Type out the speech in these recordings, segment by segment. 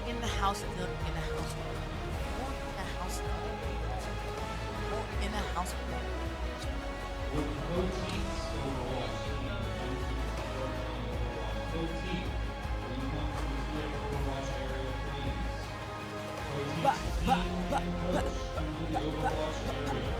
in the house, in the house, more in the house, more in the house. Would proteins overwatch team come to support on Overwatch? Protein, will you come to the Overwatch area, please? Ba, Proteins ba, team ba, and ba, coach, come to the Overwatch area.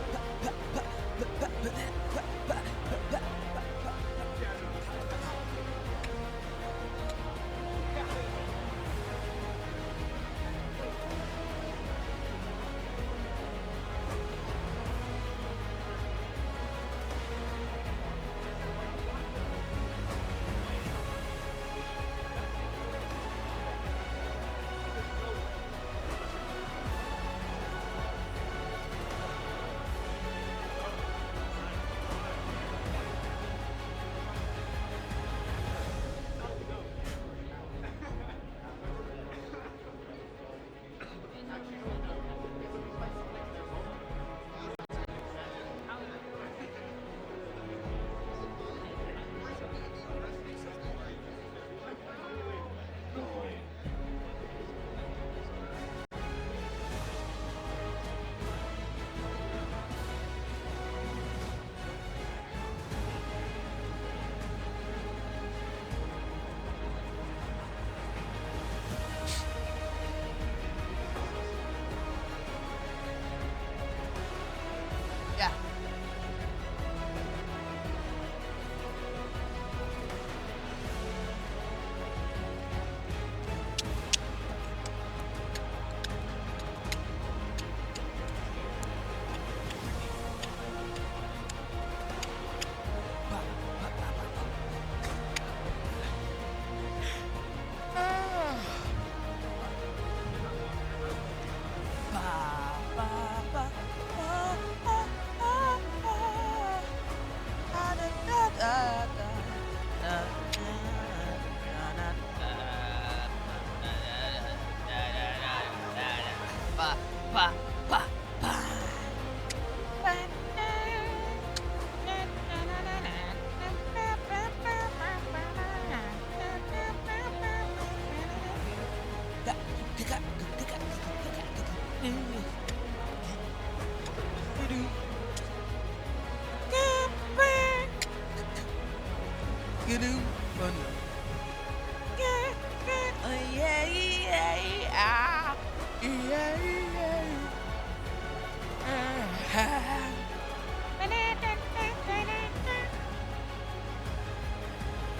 Yeah.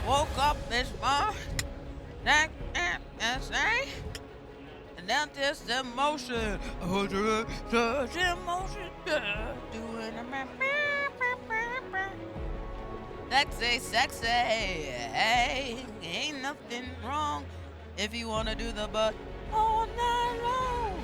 Woke up this morning, and now this emotion, such emotion, doing sexy, sexy. Hey, ain't nothing wrong if you wanna do the butt all night long.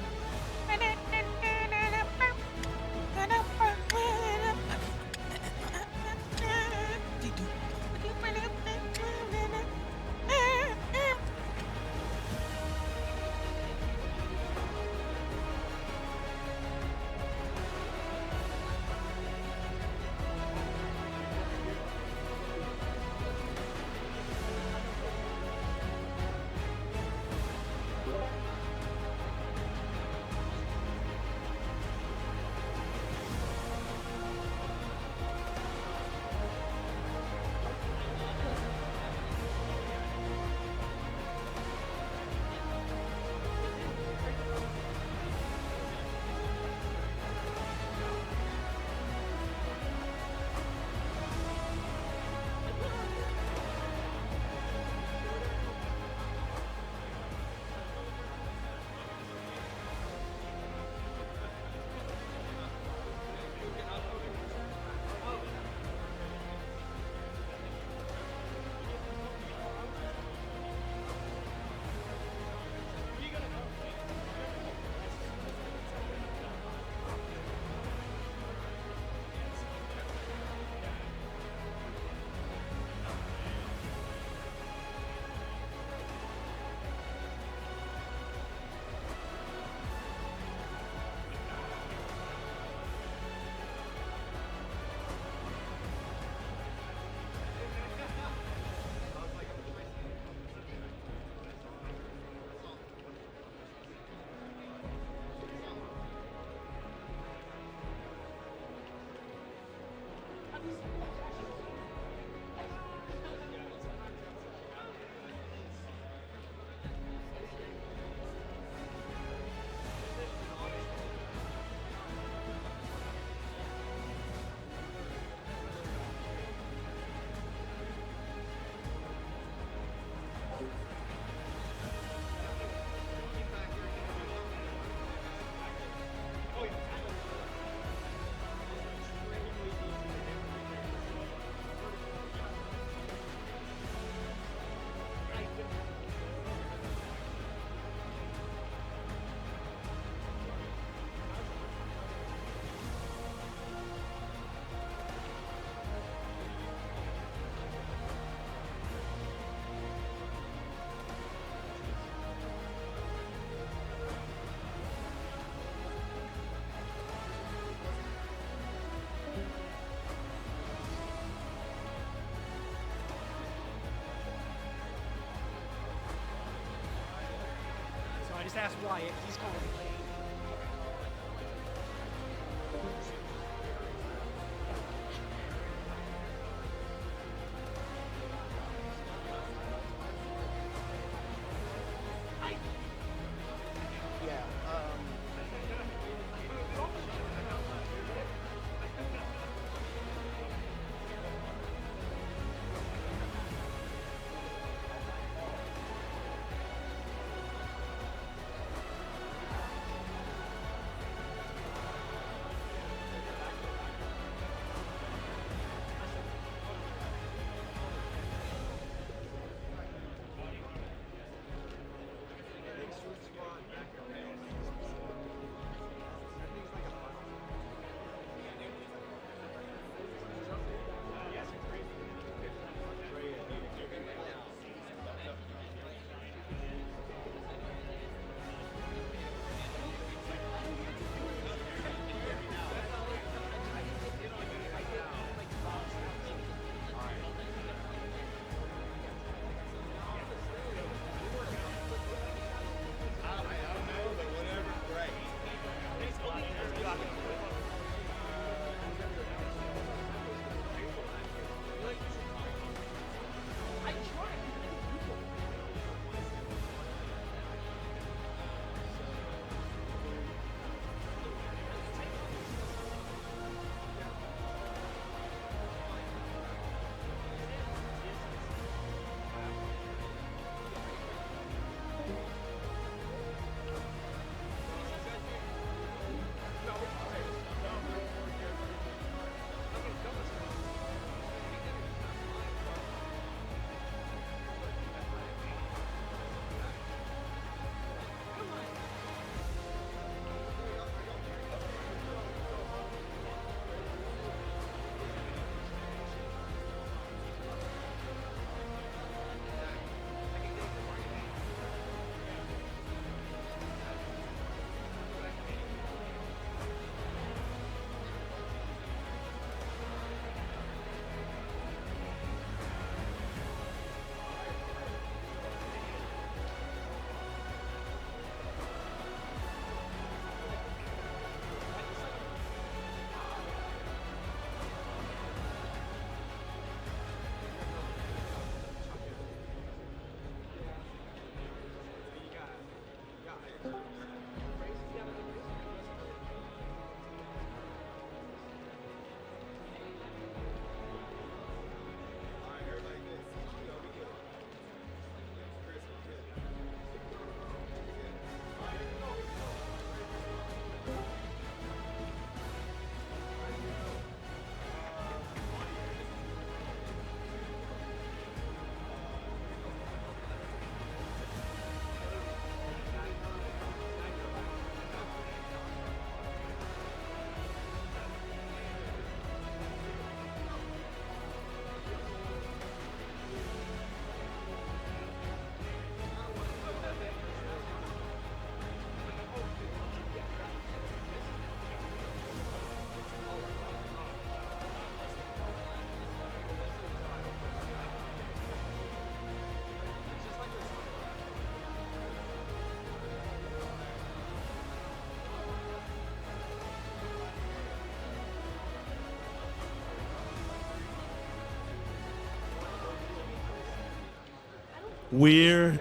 Just ask Wyatt. He's calling me. We're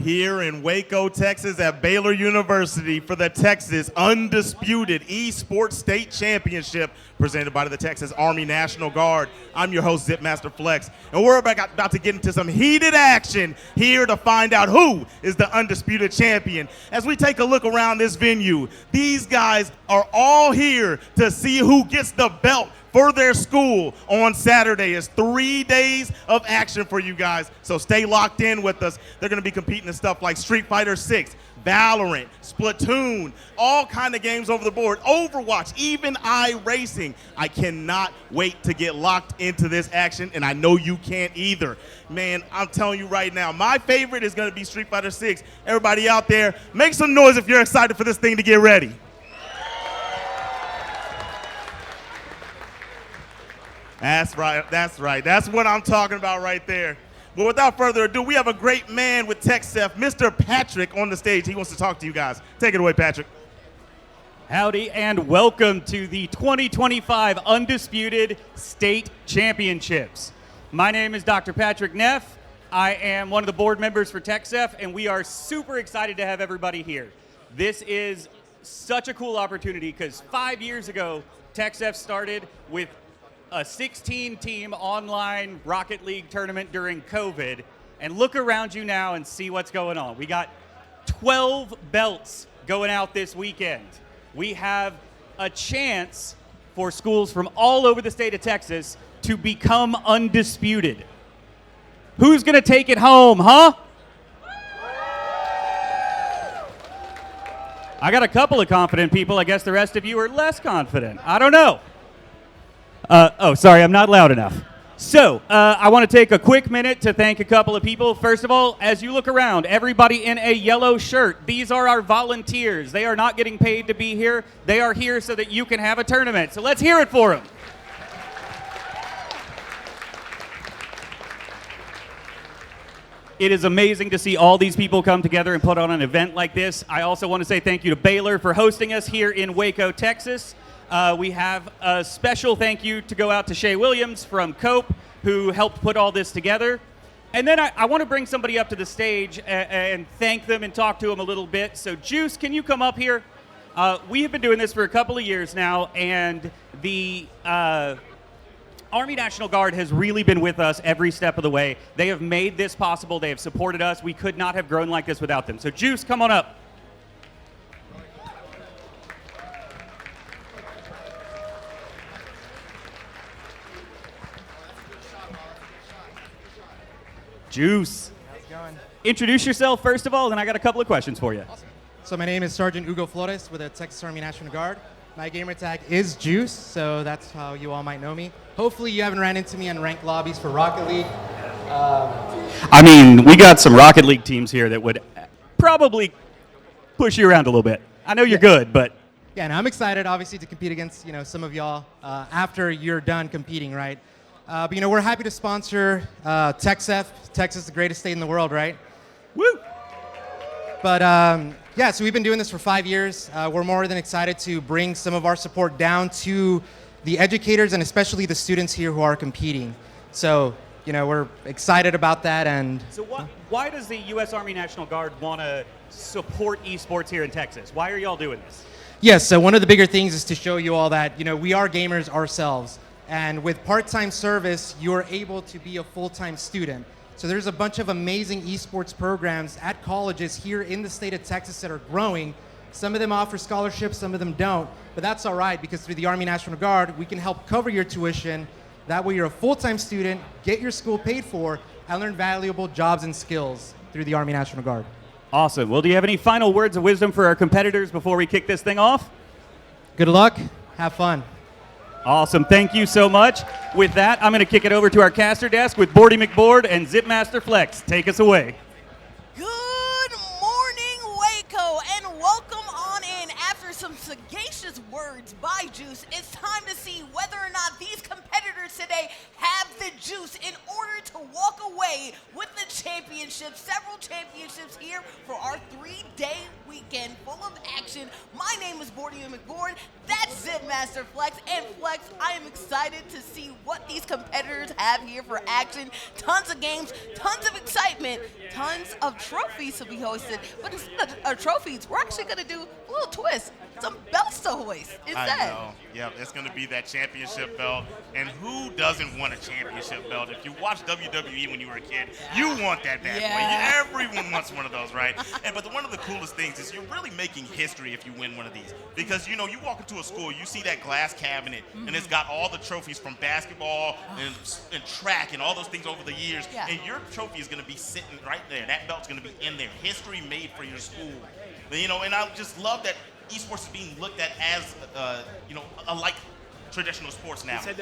here in Waco, Texas at Baylor University for the Texas Undisputed Esports State Championship presented by the Texas Army National Guard. I'm your host, Zipmaster Flex, and we're about to get into some heated action here to find out who is the undisputed champion. As we take a look around this venue, these guys are all here to see who gets the belt for their school on Saturday. It's 3 days of action for you guys, so stay locked in with us. They're going to be competing in stuff like Street Fighter 6, Valorant, Splatoon, all kind of games over the board, Overwatch, even iRacing. I cannot wait to get locked into this action, and I know you can't either. Man, I'm telling you right now, my favorite is going to be Street Fighter 6. Everybody out there, make some noise if you're excited for this thing to get ready. That's right. That's what I'm talking about right there. But without further ado, we have a great man with TechSef, Mr. Patrick, on the stage. He wants to talk to you guys. Take it away, Patrick. Howdy and welcome to the 2025 Undisputed State Championships. My name is Dr. Patrick Neff. I am one of the board members for TechSef, and we are super excited to have everybody here. This is such a cool opportunity because 5 years ago, TechSef started with a 16-team online Rocket League tournament during COVID, and look around you now and see what's going on. We got 12 belts going out this weekend. We have a chance for schools from all over the state of Texas to become undisputed. Who's gonna take it home, huh? I got a couple of confident people. I guess the rest of you are less confident. I don't know. Sorry, I'm not loud enough. So, I want to take a quick minute to thank a couple of people. First of all, as you look around, everybody in a yellow shirt, these are our volunteers. They are not getting paid to be here. They are here so that you can have a tournament. So let's hear it for them. It is amazing to see all these people come together and put on an event like this. I also want to say thank you to Baylor for hosting us here in Waco, Texas. We have a special thank you to go out to Shay Williams from Cope, who helped put all this together. And then I want to bring somebody up to the stage and thank them and talk to them a little bit. So Juice, can you come up here? We have been doing this for a couple of years now, and the Army National Guard has really been with us every step of the way. They have made this possible. They have supported us. We could not have grown like this without them. So Juice, come on up. Juice. How's it going? Introduce yourself first of all, then I got a couple of questions for you. Awesome. So my name is Sergeant Hugo Flores with the Texas Army National Guard. My gamer tag is Juice, so that's how you all might know me. Hopefully you haven't ran into me in ranked lobbies for Rocket League. I mean, we got some Rocket League teams here that would probably push you around a little bit. I know you're good, but... Yeah, and I'm excited, obviously, to compete against some of y'all after you're done competing, right? But we're happy to sponsor TechSef. Texas is the greatest state in the world, right? Woo! But yeah, so we've been doing this for 5 years. We're more than excited to bring some of our support down to the educators and especially the students here who are competing. So, we're excited about that. And so why does the U.S. Army National Guard want to support esports here in Texas? Why are y'all doing this? Yes, so one of the bigger things is to show you all that, we are gamers ourselves. And with part-time service, you're able to be a full-time student. So there's a bunch of amazing esports programs at colleges here in the state of Texas that are growing. Some of them offer scholarships, some of them don't. But that's all right, because through the Army National Guard, we can help cover your tuition. That way you're a full-time student, get your school paid for, and learn valuable jobs and skills through the Army National Guard. Awesome. Well, do you have any final words of wisdom for our competitors before we kick this thing off? Good luck. Have fun. Awesome. Thank you so much. With that, I'm going to kick it over to our caster desk with Bordy McBoard and Zipmaster Flex. Take us away. Good morning, Waco, and welcome on in. After some sagacious words by Juice, it's time to see whether or not these competitors today have the juice in order to walk away with the championship. Several championships here for our 3-day weekend full of action. My name is Bordy McBoard. That That's Zip Master Flex. And Flex, I am excited to see what these competitors have here for action. Tons of games, tons of excitement, tons of trophies to be hosted. But instead of trophies, we're actually going to do a little twist. Some belts to hoist instead. I know. Yeah, it's going to be that championship belt. And who doesn't want a championship belt? If you watched WWE when you were a kid, you want that bad boy. Everyone wants one of those, right? But one of the coolest things is you're really making history if you win one of these. Because, you walk into a school, you see that glass cabinet, and it's got all the trophies from basketball and track and all those things over the years. Yeah. And your trophy is going to be sitting right there. That belt's going to be in there. History made for your school. And I just love that esports is being looked at as, like traditional sports now, to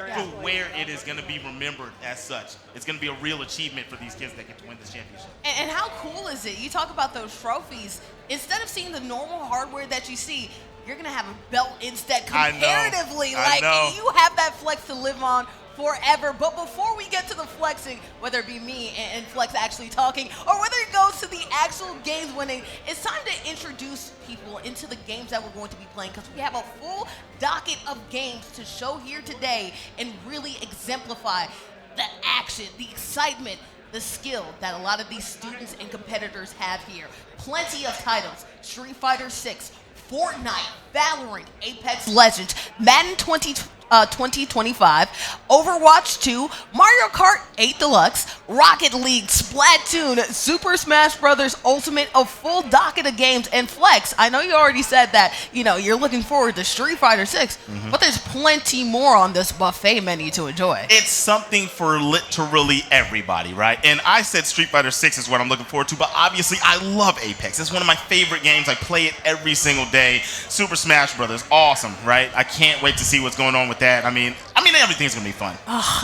where it is going to be remembered as such. It's going to be a real achievement for these kids that get to win this championship. And how cool is it? You talk about those trophies. Instead of seeing the normal hardware that you see, you're going to have a belt instead comparatively. I know. You have that flex to live on forever. But before we get to the flexing, whether it be me and Flex actually talking, or whether it goes to the actual games winning, it's time to introduce people into the games that we're going to be playing, because we have a full docket of games to show here today and really exemplify the action, the excitement, the skill that a lot of these students and competitors have here. Plenty of titles: Street Fighter 6, Fortnite, Valorant, Apex Legends, Madden 2025, Overwatch 2, Mario Kart 8 Deluxe, Rocket League, Splatoon, Super Smash Bros. Ultimate, a full docket of games. And Flex, I know you already said that, you're looking forward to Street Fighter 6, but there's plenty more on this buffet menu to enjoy. It's something for literally everybody, right? And I said Street Fighter 6 is what I'm looking forward to, but obviously I love Apex. It's one of my favorite games. I play it every single day. Super Smash Bros. Awesome, right? I can't wait to see what's going on with that. I mean, everything's gonna be fun.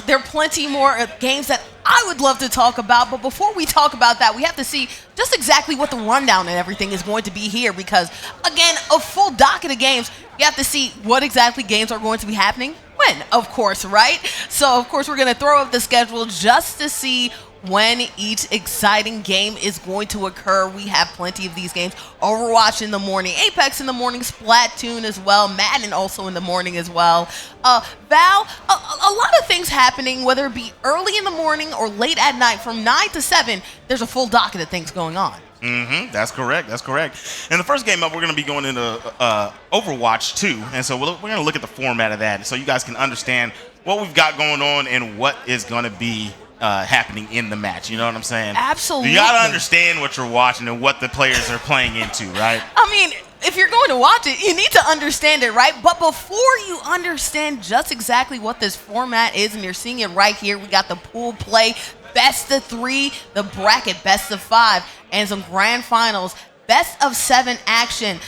There are plenty more games that I would love to talk about, but before we talk about that, we have to see just exactly what the rundown and everything is going to be here, because, again, a full docket of games, you have to see what exactly games are going to be happening when, of course, right? So, of course, we're going to throw up the schedule just to see when each exciting game is going to occur. We have plenty of these games. Overwatch in the morning, Apex in the morning, Splatoon as well, Madden also in the morning as well. Val, a lot of things happening, whether it be early in the morning or late at night, from 9 to 7, there's a full docket of things going on. That's correct. And the first game up, we're going to be going into Overwatch 2. And so we're going to look at the format of that so you guys can understand what we've got going on and what is going to be happening in the match. You know what I'm saying? Absolutely. You got to understand what you're watching and what the players are playing into, right? I mean, if you're going to watch it, you need to understand it, right? But before you understand just exactly what this format is, and you're seeing it right here, we got the pool play, best of 3, the bracket, best of 5, and some grand finals, best of 7 action.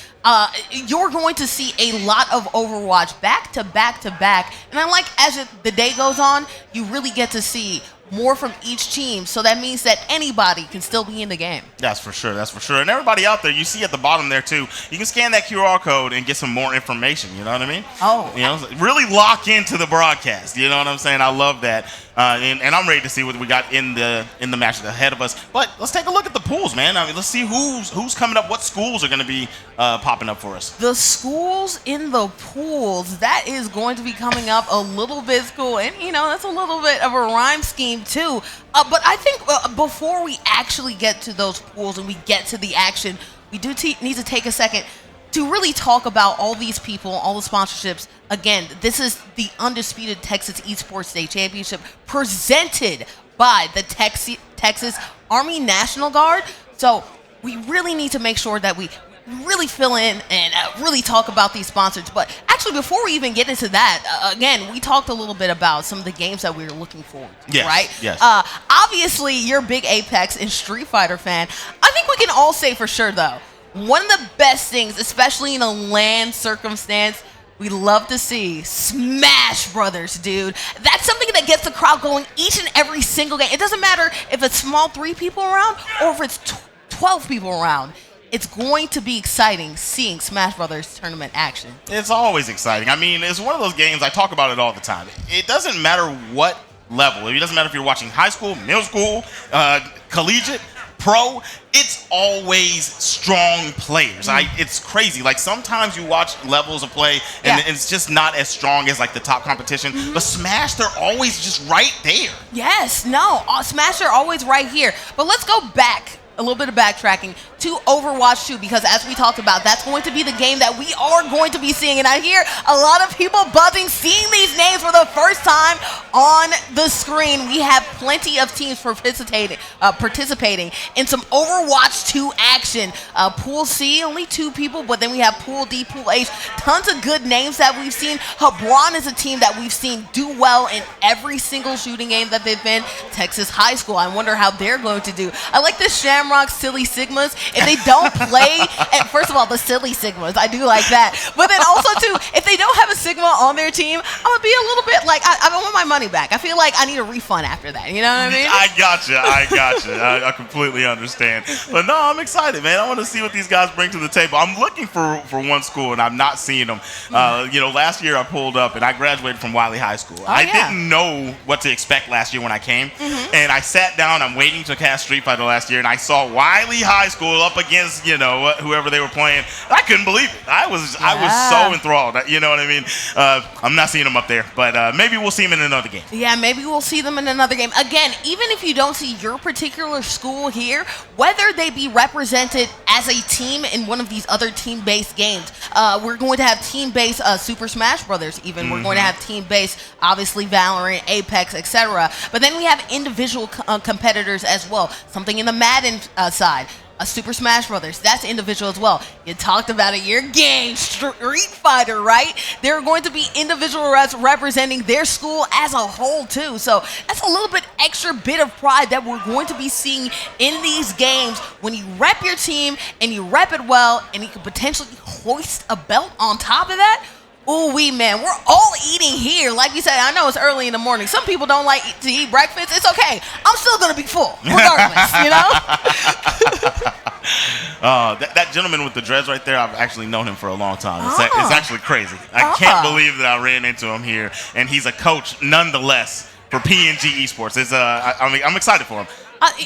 You're going to see a lot of Overwatch back to back to back. And I like, as the day goes on, you really get to see more from each team. So that means that anybody can still be in the game. That's for sure. And everybody out there, you see at the bottom there too, you can scan that QR code and get some more information. You know what I mean? Oh. Really lock into the broadcast. You know what I'm saying? I love that. And I'm ready to see what we got in the match ahead of us. But let's take a look at the pools, man. I mean, let's see who's coming up. What schools are going to be popping up for us? The schools in the pools, that is going to be coming up a little bit cool. And, that's a little bit of a rhyme scheme too. But I think before we actually get to those pools and we get to the action, we do need to take a second to really talk about all these people, all the sponsorships. Again, this is the Undisputed Texas Esports State Championship presented by the Texas Army National Guard. So we really need to make sure that we really fill in and really talk about these sponsors. But actually, before we even get into that, again, we talked a little bit about some of the games that we were looking forward to, right? Yes. Obviously, you're a big Apex and Street Fighter fan. I think we can all say for sure, though, one of the best things, especially in a LAN circumstance, we love to see Smash Brothers, dude. That's something that gets the crowd going each and every single game. It doesn't matter if it's small 3 people around or if it's 12 people around. It's going to be exciting seeing Smash Brothers tournament action. It's always exciting. I mean, it's one of those games, I talk about it all the time. It doesn't matter what level. It doesn't matter if you're watching high school, middle school, collegiate, pro, it's always strong players. It's crazy. Like sometimes you watch levels of play and it's just not as strong as like the top competition. But Smash, they're always just right there. Yes, no, Smash are always right here. But let's go back, a little bit of backtracking, to Overwatch 2, because as we talked about, that's going to be the game that we are going to be seeing. And I hear a lot of people buzzing, seeing these names for the first time on the screen. We have plenty of teams participating in some Overwatch 2 action. Pool C, only 2 people, but then we have Pool D, Pool H, tons of good names that we've seen. Hebron is a team that we've seen do well in every single shooting game that they've been. Texas High School, I wonder how they're going to do. I like the Shamrock Silly Sigmas. If they don't play, and first of all, the Silly Sigmas, I do like that. But then also, too, if they don't have a Sigma on their team, I'm going to be a little bit like, I want my money back. I feel like I need a refund after that. You know what I mean? I gotcha. I completely understand. But no, I'm excited, man. I want to see what these guys bring to the table. I'm looking for one school, and I'm not seeing them. Last year I pulled up, and I graduated from Wiley High School. I didn't know what to expect last year when I came, and I sat down. I'm waiting to cast Street Fighter last year, and I saw Wiley High School up against, whoever they were playing. I couldn't believe it. I was so enthralled. You know what I mean? I'm not seeing them up there, but maybe we'll see them in another game. Yeah, maybe we'll see them in another game. Again, even if you don't see your particular school here, whether they be represented as a team in one of these other team-based games, we're going to have team-based Super Smash Brothers even. We're going to have team-based, obviously, Valorant, Apex, etc. But then we have individual competitors as well. Something in the Madden side. Super Smash Brothers, that's individual as well. You talked about it, your game, Street Fighter, right? There are going to be individual reps representing their school as a whole, too. So that's a little bit extra bit of pride that we're going to be seeing in these games when you rep your team and you rep it well and you can potentially hoist a belt on top of that. Ooh, man, we're all eating here. Like you said, I know it's early in the morning. Some people don't like to eat breakfast. It's okay. I'm still going to be full, regardless, That gentleman with the dreads right there, I've actually known him for a long time. It's actually crazy. I can't believe that I ran into him here, and he's a coach nonetheless for PNG Esports. I'm excited for him.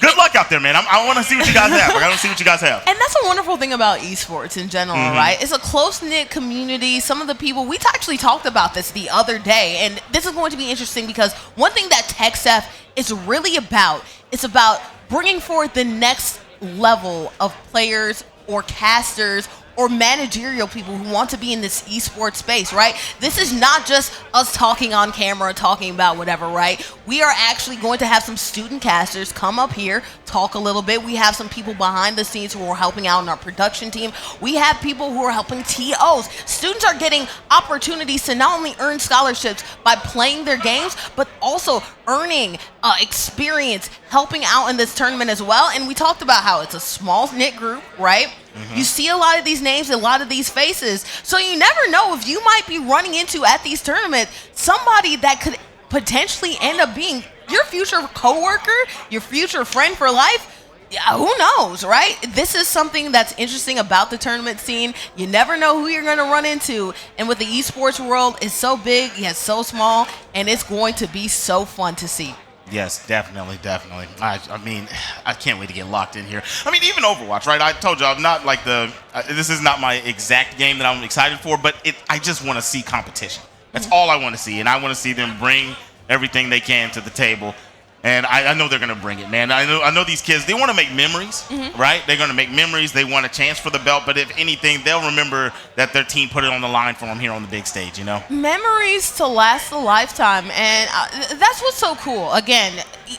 Good luck out there, man. I want to see what you guys have. I want to see what you guys have. And that's a wonderful thing about esports in general, right? It's a close-knit community. Some of the people, we actually talked about this the other day, and this is going to be interesting because one thing that TechSF is really about, it's about bringing forth the next level of players or casters or managerial people who want to be in this esports space, right? This is not just us talking on camera, talking about whatever, right? We are actually going to have some student casters come up here, talk a little bit. We have some people behind the scenes who are helping out in our production team. We have people who are helping TOs. Students are getting opportunities to not only earn scholarships by playing their games, but also earning experience, helping out in this tournament as well. And we talked about how it's a small knit group, right? You see a lot of these names, a lot of these faces. So you never know if you might be running into at these tournaments somebody that could potentially end up being your future coworker, your future friend for life. Yeah, who knows, right? This is something that's interesting about the tournament scene. You never know who you're going to run into. And with the esports world, it's so big, yet so small, and it's going to be so fun to see. Yes, definitely. I mean, I can't wait to get locked in here. I mean, even Overwatch, right? I told you I'm not like this is not my exact game that I'm excited for, but I just want to see competition. That's all I want to see, and I want to see them bring everything they can to the table. And I know they're going to bring it, man. I know these kids, they want to make memories, right? They're going to make memories. They want a chance for the belt. But if anything, they'll remember that their team put it on the line for them here on the big stage, Memories to last a lifetime. And that's what's so cool. Again,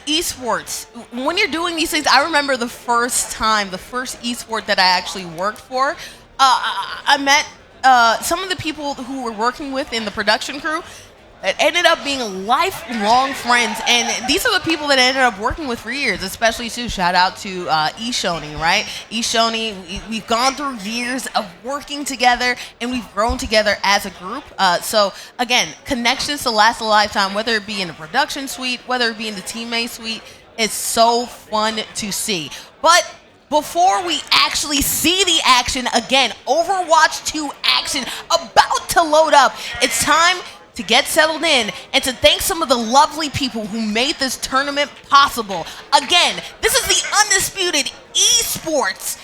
esports, when you're doing these things, I remember the first esport that I actually worked for. I met some of the people who were working with in the production crew. It ended up being lifelong friends, and these are the people that I ended up working with for years, especially too. Shout out to Ishoni, right? Ishoni, we've gone through years of working together, and we've grown together as a group. So again, connections to last a lifetime, whether it be in the production suite, whether it be in the teammate suite, it's so fun to see. But before we actually see the action, again, Overwatch 2 action about to load up. It's time to get settled in and to thank some of the lovely people who made this tournament possible. Again, this is the Undisputed Esports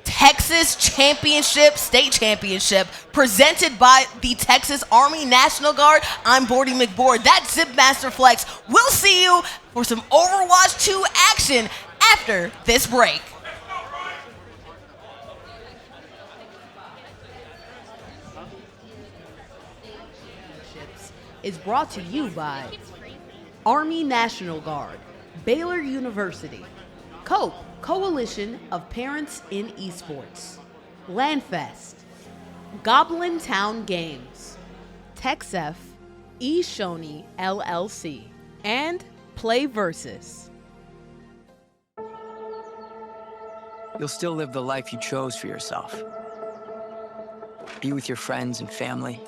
Texas Championship, State Championship, presented by the Texas Army National Guard. I'm Bordy McBoard. That's Zipmaster Flex. We'll see you for some Overwatch 2 action after this break. Is brought to you by Army National Guard, Baylor University, COPE, Coalition of Parents in Esports, Landfest, Goblin Town Games, TechSef, eShoney LLC, and Play Versus. You'll still live the life you chose for yourself. Be with your friends and family.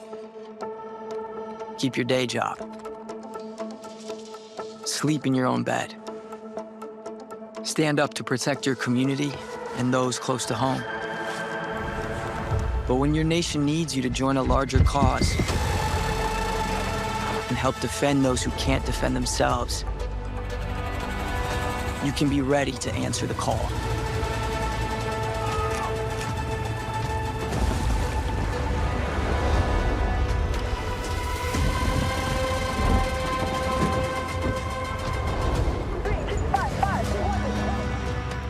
Keep your day job. Sleep in your own bed. Stand up to protect your community and those close to home. But when your nation needs you to join a larger cause and help defend those who can't defend themselves, you can be ready to answer the call.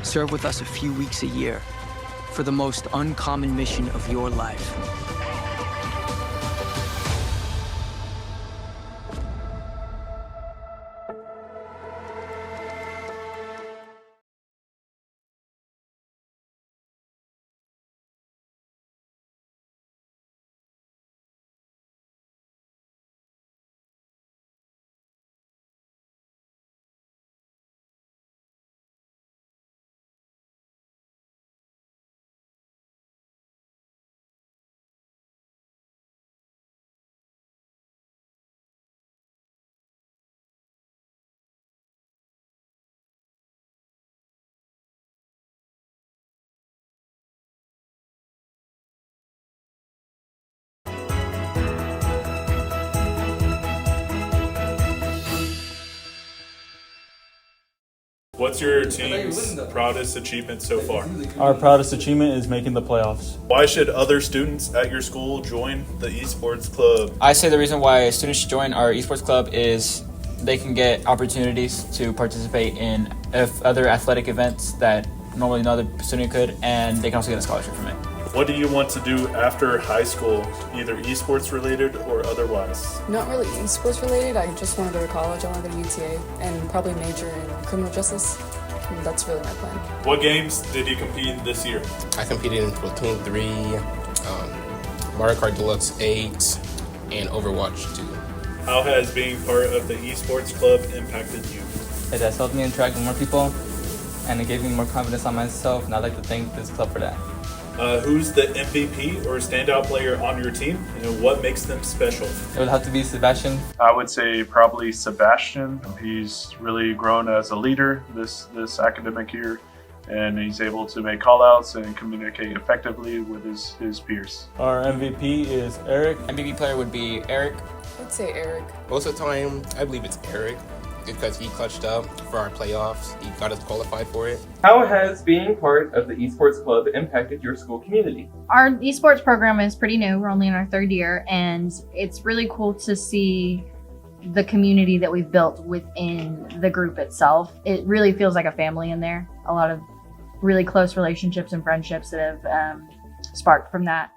Serve with us a few weeks a year for the most uncommon mission of your life. What's your team's proudest achievement so far? Our proudest achievement is making the playoffs. Why should other students at your school join the esports club? I say the reason why students should join our esports club is they can get opportunities to participate in other athletic events that normally no other student could, and they can also get a scholarship from it. What do you want to do after high school, either esports related or otherwise? Not really esports related. I just want to go to college. I want to go to UTA and probably major in criminal justice. And that's really my plan. What games did you compete in this year? I competed in Splatoon 3, Mario Kart Deluxe 8, and Overwatch 2. How has being part of the esports club impacted you? It has helped me interact with more people, and it gave me more confidence on myself, and I'd like to thank this club for that. Who's the MVP or standout player on your team, and what makes them special? It would have to be Sebastian. I would say probably Sebastian. He's really grown as a leader this academic year, and he's able to make call-outs and communicate effectively with his peers. Our MVP is Eric. MVP player would be Eric. I'd say Eric. Most of the time, I believe it's Eric, because he clutched up for our playoffs. He got us qualified for it. How has being part of the esports club impacted your school community? Our esports program is pretty new. We're only in our third year, and it's really cool to see the community that we've built within the group itself. It really feels like a family in there. A lot of really close relationships and friendships that have sparked from that.